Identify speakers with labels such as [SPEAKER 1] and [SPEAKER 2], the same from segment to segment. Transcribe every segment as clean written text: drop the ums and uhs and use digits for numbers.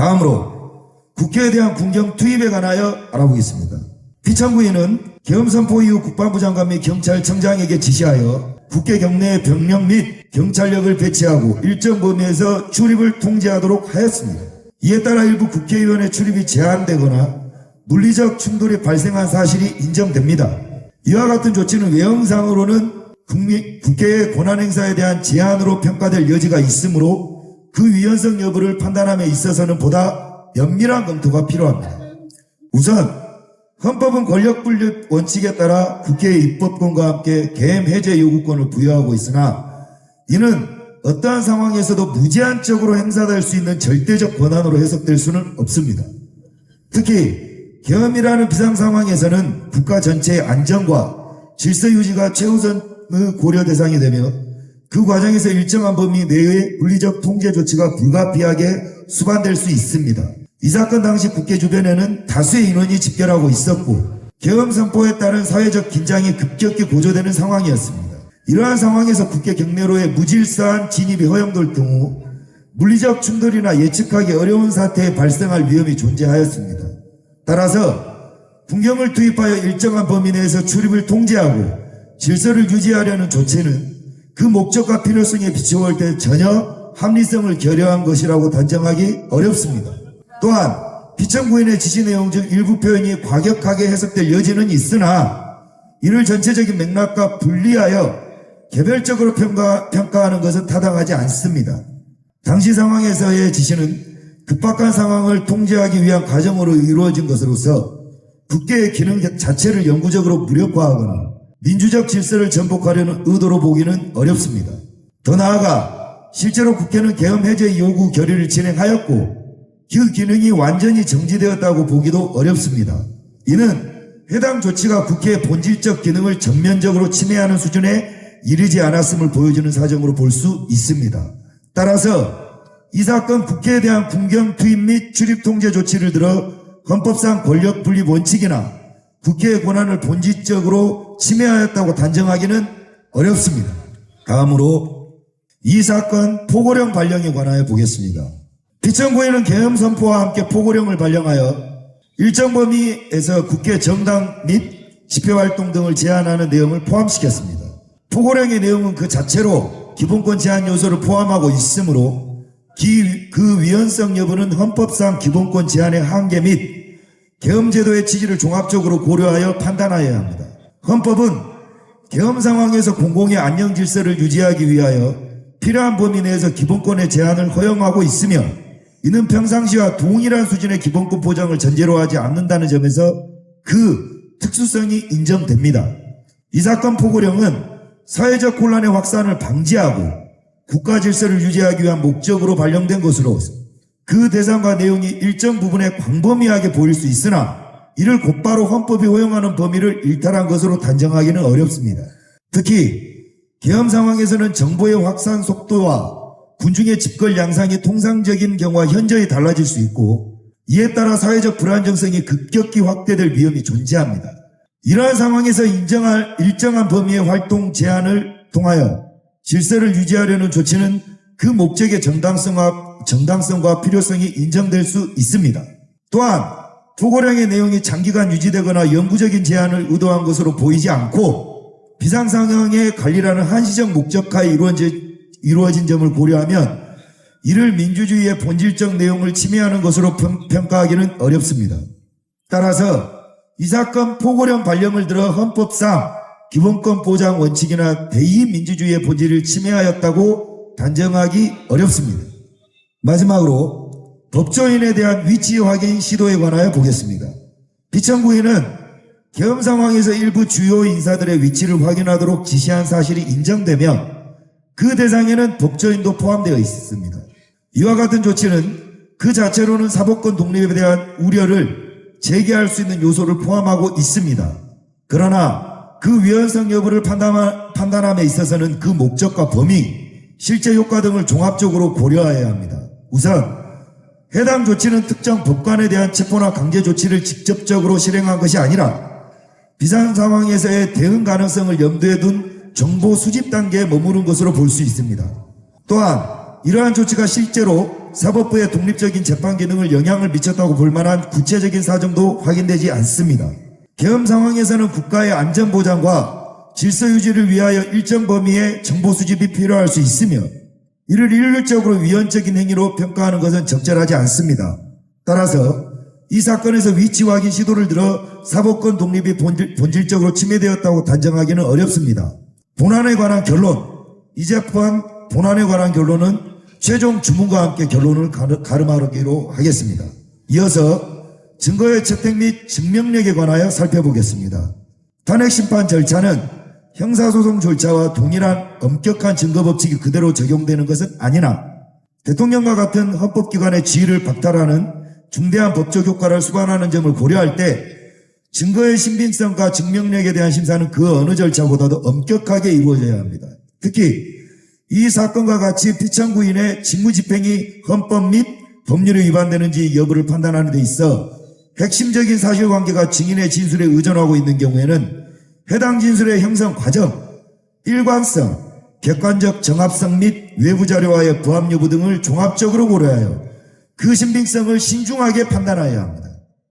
[SPEAKER 1] 다음으로 국회에 대한 군경 투입에 관하여 알아보겠습니다. 피청구인은 계엄 선포 이후 국방부 장관 및 경찰청장에게 지시하여 국회 경내에 병력 및 경찰력을 배치하고 일정 범위에서 출입을 통제하도록 하였습니다. 이에 따라 일부 국회의원의 출입이 제한되거나 물리적 충돌이 발생한 사실이 인정됩니다. 이와 같은 조치는 외형상으로는 국회의 권한행사에 대한 제한으로 평가될 여지가 있으므로 그 위헌성 여부를 판단함에 있어서는 보다 면밀한 검토가 필요합니다. 우선 헌법은 권력분립 원칙에 따라 국회의 입법권과 함께 계엄 해제 요구권을 부여하고 있으나 이는 어떠한 상황에서도 무제한적으로 행사될 수 있는 절대적 권한으로 해석될 수는 없습니다. 특히 계엄이라는 비상상황에서는 국가 전체의 안전과 질서 유지가 최우선의 고려 대상이 되며 그 과정에서 일정한 범위 내의 물리적 통제 조치가 불가피하게 수반될 수 있습니다. 이 사건 당시 국회 주변에는 다수의 인원이 집결하고 있었고 계엄 선포에 따른 사회적 긴장이 급격히 고조되는 상황이었습니다. 이러한 상황에서 국회 경내로의 무질서한 진입이 허용될 경우 물리적 충돌이나 예측하기 어려운 사태에 발생할 위험이 존재하였습니다. 따라서 군경을 투입하여 일정한 범위 내에서 출입을 통제하고 질서를 유지하려는 조치는 그 목적과 필요성에 비추어볼 때 전혀 합리성을 결여한 것이라고 단정하기 어렵습니다. 또한 피청구인의 지시 내용 중 일부 표현이 과격하게 해석될 여지는 있으나 이를 전체적인 맥락과 분리하여 개별적으로 평가하는 것은 타당하지 않습니다. 당시 상황에서의 지시는 급박한 상황을 통제하기 위한 과정으로 이루어진 것으로서 국회의 기능 자체를 영구적으로 무력화하거나 민주적 질서를 전복하려는 의도로 보기는 어렵습니다. 더 나아가 실제로 국회는 계엄 해제 요구 결의를 진행하였고 그 기능이 완전히 정지되었다고 보기도 어렵습니다. 이는 해당 조치가 국회의 본질적 기능을 전면적으로 침해하는 수준에 이르지 않았음을 보여주는 사정으로 볼 수 있습니다. 따라서 이 사건 국회에 대한 군경 투입 및 출입 통제 조치를 들어 헌법상 권력 분립 원칙이나 국회의 권한을 본질적으로 침해하였다고 단정하기는 어렵습니다. 다음으로 이 사건 포고령 발령에 관하여 보겠습니다. 피청구에는 계엄 선포와 함께 포고령을 발령하여 일정 범위에서 국회 정당 및 집회활동 등을 제한하는 내용을 포함시켰습니다. 포고령의 내용은 그 자체로 기본권 제한 요소를 포함하고 있으므로 그 위헌성 여부는 헌법상 기본권 제한의 한계 및 계엄제도의 취지를 종합적으로 고려하여 판단하여야 합니다. 헌법은 계엄 상황에서 공공의 안녕 질서를 유지하기 위하여 필요한 범위 내에서 기본권의 제한을 허용하고 있으며 이는 평상시와 동일한 수준의 기본권 보장을 전제로 하지 않는다는 점에서 그 특수성이 인정됩니다. 이 사건 포고령은 사회적 혼란의 확산을 방지하고 국가 질서를 유지하기 위한 목적으로 발령된 것으로 그 대상과 내용이 일정 부분에 광범위하게 보일 수 있으나 이를 곧바로 헌법이 허용하는 범위를 일탈한 것으로 단정하기는 어렵습니다. 특히 계엄 상황에서는 정보의 확산 속도와 군중의 집걸 양상이 통상적인 경우와 현저히 달라질 수 있고 이에 따라 사회적 불안정성이 급격히 확대될 위험이 존재합니다. 이러한 상황에서 인정할 일정한 범위의 활동 제한을 통하여 질서를 유지하려는 조치는 그 목적의 정당성과 필요성이 인정될 수 있습니다. 또한 포고령의 내용이 장기간 유지되거나 영구적인 제한을 의도한 것으로 보이지 않고 비상상황의 관리라는 한시적 목적하에 이루어진 점을 고려하면 이를 민주주의의 본질적 내용을 침해하는 것으로 평가하기는 어렵습니다. 따라서 이 사건 포고령 발령을 들어 헌법상 기본권 보장 원칙이나 대의민주주의의 본질을 침해하였다고 단정하기 어렵습니다. 마지막으로 법조인에 대한 위치 확인 시도에 관하여 보겠습니다. 피청구인은 계엄 상황에서 일부 주요 인사들의 위치를 확인하도록 지시한 사실이 인정되며 그 대상에는 법조인도 포함되어 있습니다. 이와 같은 조치는 그 자체로는 사법권 독립에 대한 우려를 제기할 수 있는 요소를 포함하고 있습니다. 그러나 그 위헌성 여부를 판단함에 있어서는 그 목적과 범위, 실제 효과 등을 종합적으로 고려해야 합니다. 우선 해당 조치는 특정 법관에 대한 체포나 강제 조치를 직접적으로 실행한 것이 아니라 비상 상황에서의 대응 가능성을 염두에 둔 정보 수집 단계에 머무른 것으로 볼 수 있습니다. 또한 이러한 조치가 실제로 사법부의 독립적인 재판 기능을 영향을 미쳤다고 볼 만한 구체적인 사정도 확인되지 않습니다. 계엄 상황에서는 국가의 안전보장과 질서 유지를 위하여 일정 범위의 정보 수집이 필요할 수 있으며 이를 일률적으로 위헌적인 행위로 평가하는 것은 적절하지 않습니다. 따라서 이 사건에서 위치 확인 시도를 들어 사법권 독립이 본질적으로 침해되었다고 단정하기는 어렵습니다. 본안에 관한 결론, 이 재판 본안에 관한 결론은 최종 주문과 함께 결론을 가름하기로 하겠습니다. 이어서 증거의 채택 및 증명력에 관하여 살펴보겠습니다. 탄핵심판 절차는 형사소송 절차와 동일한 엄격한 증거법칙이 그대로 적용되는 것은 아니나 대통령과 같은 헌법기관의 지위를 박탈하는 중대한 법적 효과를 수반하는 점을 고려할 때 증거의 신빙성과 증명력에 대한 심사는 그 어느 절차보다도 엄격하게 이루어져야 합니다. 특히 이 사건과 같이 피청구인의 직무집행이 헌법 및 법률에 위반되는지 여부를 판단하는 데 있어 핵심적인 사실관계가 증인의 진술에 의존하고 있는 경우에는 해당 진술의 형성 과정, 일관성, 객관적 정합성 및 외부 자료와의 부합 여부 등을 종합적으로 고려하여 그 신빙성을 신중하게 판단하여야 합니다.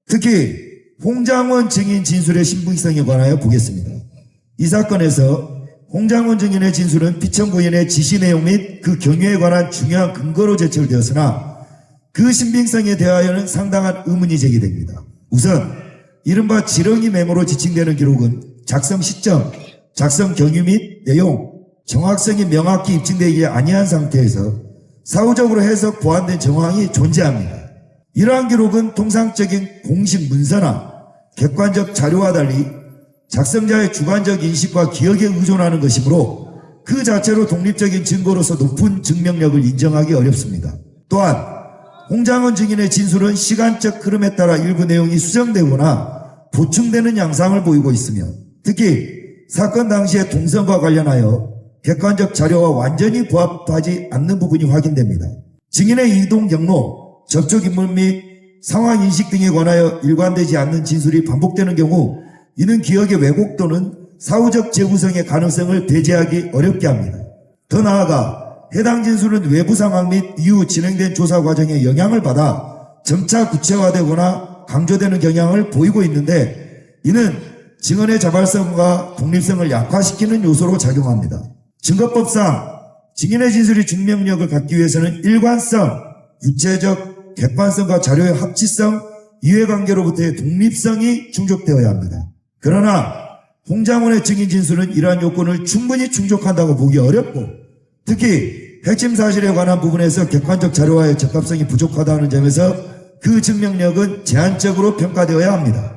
[SPEAKER 1] 특히 홍장원 증인 진술의 신빙성에 관하여 보겠습니다. 이 사건에서 홍장원 증인의 진술은 피청구인의 지시 내용 및 그 경위에 관한 중요한 근거로 제출되었으나 그 신빙성에 대하여는 상당한 의문이 제기됩니다. 우선 이른바 지렁이 메모로 지칭되는 기록은 작성 시점, 작성 경위 및 내용, 정확성이 명확히 입증되기 아니한 상태에서 사후적으로 해석 보완된 정황이 존재합니다. 이러한 기록은 통상적인 공식 문서나 객관적 자료와 달리 작성자의 주관적 인식과 기억에 의존하는 것이므로 그 자체로 독립적인 증거로서 높은 증명력을 인정하기 어렵습니다. 또한 홍장원 증인의 진술은 시간적 흐름에 따라 일부 내용이 수정되거나 보충되는 양상을 보이고 있으며 특히 사건 당시의 동선과 관련하여 객관적 자료와 완전히 부합하지 않는 부분이 확인됩니다. 증인의 이동 경로, 접촉 인물 및 상황 인식 등에 관하여 일관되지 않는 진술이 반복되는 경우 이는 기억의 왜곡 또는 사후적 재구성의 가능성을 배제하기 어렵게 합니다. 더 나아가 해당 진술은 외부 상황 및 이후 진행된 조사 과정에 영향을 받아 점차 구체화되거나 강조되는 경향을 보이고 있는데 이는 증언의 자발성과 독립성을 약화시키는 요소로 작용합니다. 증거법상 증인의 진술이 증명력을 갖기 위해서는 일관성, 구체적, 객관성과 자료의 합치성, 이해관계로부터의 독립성이 충족되어야 합니다. 그러나 홍장원의 증인 진술은 이러한 요건을 충분히 충족한다고 보기 어렵고 특히 핵심 사실에 관한 부분에서 객관적 자료와의 적합성이 부족하다는 점에서 그 증명력은 제한적으로 평가되어야 합니다.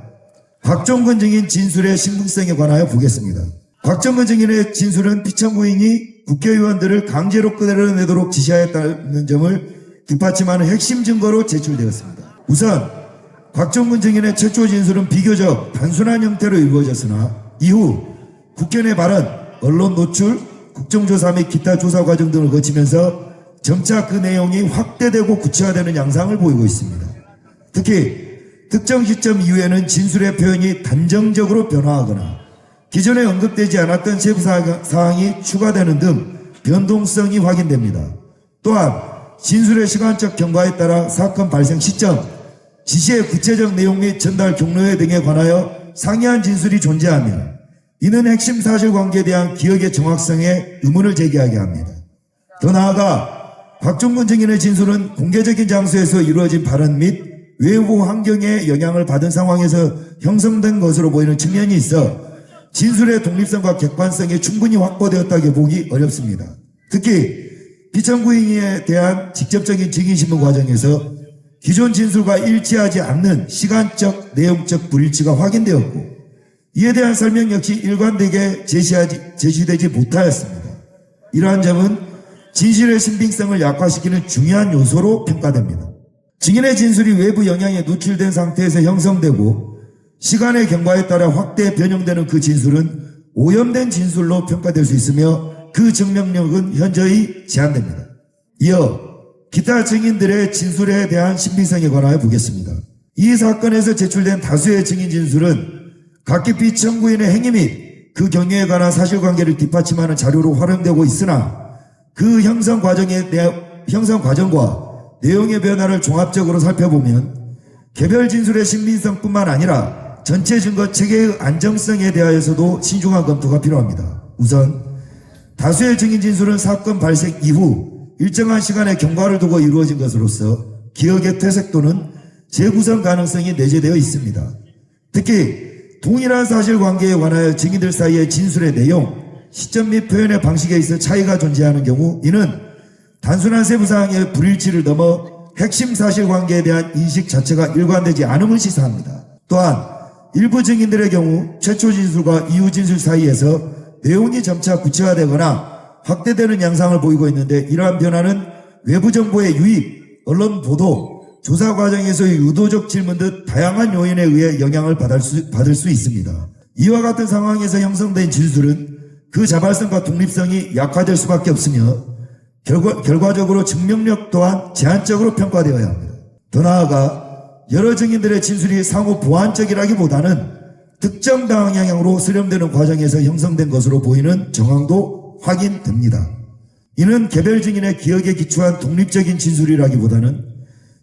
[SPEAKER 1] 곽종근 증인 진술의 신빙성에 관하여 보겠습니다. 곽종근 증인의 진술은 피청구인이 국회의원들을 강제로 끌어내도록 지시하였다는 점을 뒷받침하는 핵심 증거로 제출되었습니다. 우선 곽종근 증인의 최초 진술은 비교적 단순한 형태로 이루어졌으나 이후 국회 내 발언, 언론 노출, 국정조사 및 기타 조사 과정 등을 거치면서 점차 그 내용이 확대되고 구체화되는 양상을 보이고 있습니다. 특히 특정 시점 이후에는 진술의 표현이 단정적으로 변화하거나 기존에 언급되지 않았던 세부 사항이 추가되는 등 변동성이 확인됩니다. 또한 진술의 시간적 경과에 따라 사건 발생 시점, 지시의 구체적 내용 및 전달 경로에 등에 관하여 상이한 진술이 존재하며 이는 핵심 사실관계에 대한 기억의 정확성에 의문을 제기하게 합니다. 더 나아가 곽종근 증인의 진술은 공개적인 장소에서 이루어진 발언 및 외부 환경에 영향을 받은 상황에서 형성된 것으로 보이는 측면이 있어 진술의 독립성과 객관성이 충분히 확보되었다고 보기 어렵습니다. 특히 피청구인에 대한 직접적인 증인신문 과정에서 기존 진술과 일치하지 않는 시간적, 내용적 불일치가 확인되었고 이에 대한 설명 역시 일관되게 제시되지 못하였습니다. 이러한 점은 진실의 신빙성을 약화시키는 중요한 요소로 평가됩니다. 증인의 진술이 외부 영향에 노출된 상태에서 형성되고 시간의 경과에 따라 확대 변형되는 그 진술은 오염된 진술로 평가될 수 있으며 그 증명력은 현저히 제한됩니다. 이어 기타 증인들의 진술에 대한 신빙성에 관하여 보겠습니다. 이 사건에서 제출된 다수의 증인 진술은 각기 피청구인의 행위 및 그 경위에 관한 사실관계를 뒷받침하는 자료로 활용되고 있으나 그 형성 과정과 내용의 변화를 종합적으로 살펴보면 개별 진술의 신빙성뿐만 아니라 전체 증거 체계의 안정성에 대하여서도 신중한 검토가 필요합니다. 우선 다수의 증인 진술은 사건 발생 이후 일정한 시간의 경과를 두고 이루어진 것으로서 기억의 퇴색 또는 재구성 가능성이 내재되어 있습니다. 특히 동일한 사실관계에 관하여 증인들 사이의 진술의 내용, 시점 및 표현의 방식에 있어 차이가 존재하는 경우 이는 단순한 세부사항의 불일치를 넘어 핵심 사실관계에 대한 인식 자체가 일관되지 않음을 시사합니다. 또한 일부 증인들의 경우 최초 진술과 이후 진술 사이에서 내용이 점차 구체화되거나 확대되는 양상을 보이고 있는데 이러한 변화는 외부 정보의 유입, 언론 보도, 조사 과정에서의 유도적 질문 등 다양한 요인에 의해 영향을 받을 수 있습니다. 이와 같은 상황에서 형성된 진술은 그 자발성과 독립성이 약화될 수밖에 없으며 결과적으로 증명력 또한 제한적으로 평가되어야 합니다. 더 나아가 여러 증인들의 진술이 상호 보완적이라기보다는 특정 방향으로 수렴되는 과정에서 형성된 것으로 보이는 정황도 확인됩니다. 이는 개별 증인의 기억에 기초한 독립적인 진술이라기보다는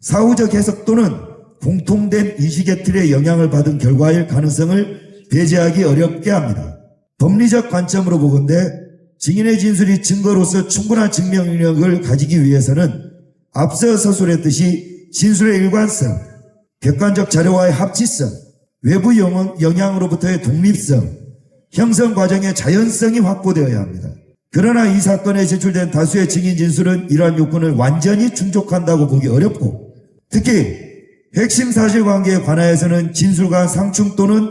[SPEAKER 1] 사후적 해석 또는 공통된 인식의 틀에 영향을 받은 결과일 가능성을 배제하기 어렵게 합니다. 법리적 관점으로 보건대 증인의 진술이 증거로서 충분한 증명 능력을 가지기 위해서는 앞서 서술했듯이 진술의 일관성, 객관적 자료와의 합치성, 외부 영향으로부터의 독립성, 형성 과정의 자연성이 확보되어야 합니다. 그러나 이 사건에 제출된 다수의 증인 진술은 이러한 요건을 완전히 충족한다고 보기 어렵고 특히 핵심 사실관계에 관하여서는 진술과 상충 또는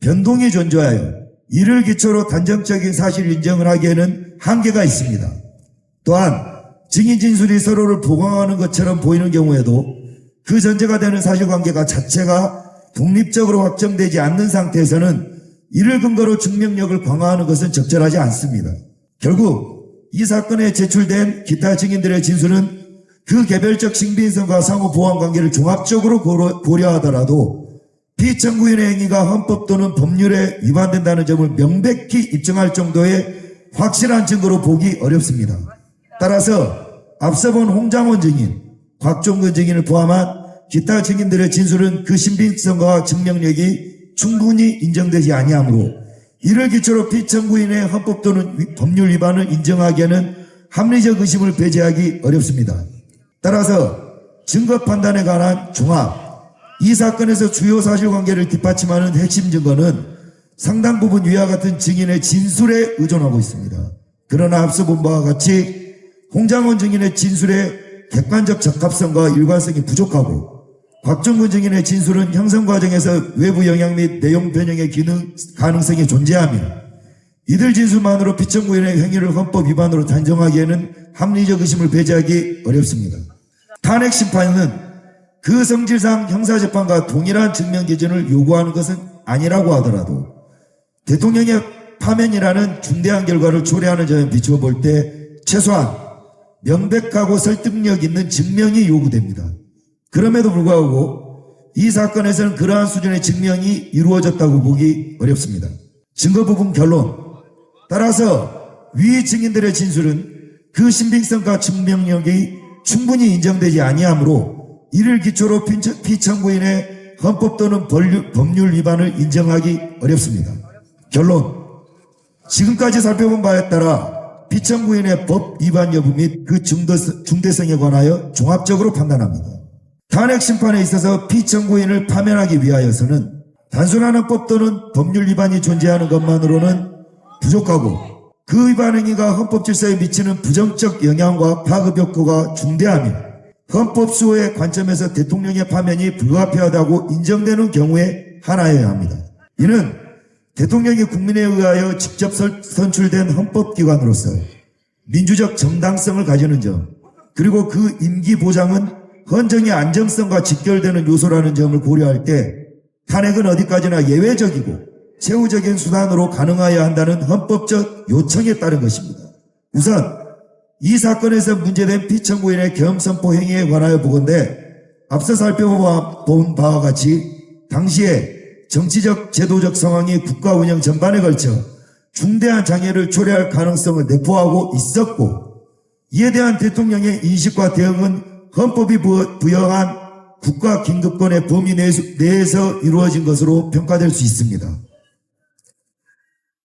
[SPEAKER 1] 변동이 존재하여 이를 기초로 단정적인 사실 인정을 하기에는 한계가 있습니다. 또한 증인 진술이 서로를 보강하는 것처럼 보이는 경우에도 그 전제가 되는 사실관계가 자체가 독립적으로 확정되지 않는 상태에서는 이를 근거로 증명력을 강화하는 것은 적절하지 않습니다. 결국 이 사건에 제출된 기타 증인들의 진술은 그 개별적 신빙성과 상호 보완 관계를 종합적으로 고려하더라도 피청구인의 행위가 헌법 또는 법률에 위반된다는 점을 명백히 입증할 정도의 확실한 증거로 보기 어렵습니다. 따라서 앞서 본 홍장원 증인, 곽종근 증인을 포함한 기타 증인들의 진술은 그 신빙성과 증명력이 충분히 인정되지 아니하므로 이를 기초로 피청구인의 헌법 또는 법률 위반을 인정하기에는 합리적 의심을 배제하기 어렵습니다. 따라서 증거 판단에 관한 종합, 이 사건에서 주요 사실관계를 뒷받침하는 핵심 증거는 상당 부분 위와 같은 증인의 진술에 의존하고 있습니다. 그러나 앞서 본 바와 같이 홍장원 증인의 진술의 객관적 적합성과 일관성이 부족하고 곽종근 증인의 진술은 형성 과정에서 외부 영향 및 내용 변형의 가능성이 존재하며 이들 진술만으로 피청구인의 행위를 헌법 위반으로 단정하기에는 합리적 의심을 배제하기 어렵습니다. 탄핵 심판은 그 성질상 형사재판과 동일한 증명 기준을 요구하는 것은 아니라고 하더라도 대통령의 파면이라는 중대한 결과를 초래하는 점에 비추어 볼 때 최소한 명백하고 설득력 있는 증명이 요구됩니다. 그럼에도 불구하고 이 사건에서는 그러한 수준의 증명이 이루어졌다고 보기 어렵습니다. 증거 부분 결론. 따라서 위 증인들의 진술은 그 신빙성과 증명력이 충분히 인정되지 아니하므로 이를 기초로 피청구인의 헌법 또는 법률 위반을 인정하기 어렵습니다. 결론. 지금까지 살펴본 바에 따라 피청구인의 법 위반 여부 및 그 중대성에 관하여 종합적으로 판단합니다. 탄핵 심판에 있어서 피청구인을 파면하기 위하여서는 단순한 헌법 또는 법률 위반이 존재하는 것만으로는 부족하고 그 위반 행위가 헌법 질서에 미치는 부정적 영향과 파급 효과가 중대하며 헌법 수호의 관점에서 대통령의 파면이 불가피하다고 인정되는 경우에 하나여야 합니다. 이는 대통령이 국민에 의하여 직접 선출된 헌법기관으로서 민주적 정당성을 가지는 점, 그리고 그 임기 보장은 헌정의 안정성과 직결되는 요소라는 점을 고려할 때 탄핵은 어디까지나 예외적이고 최후적인 수단으로 가능해야 한다는 헌법적 요청에 따른 것입니다. 우선 이 사건에서 문제된 피청구인의 계엄선포 행위에 관하여 보건대 앞서 살펴본 바와 같이 당시에 정치적 제도적 상황이 국가 운영 전반에 걸쳐 중대한 장애를 초래할 가능성을 내포하고 있었고 이에 대한 대통령의 인식과 대응은 헌법이 부여한 국가 긴급권의 범위 내에서 이루어진 것으로 평가될 수 있습니다.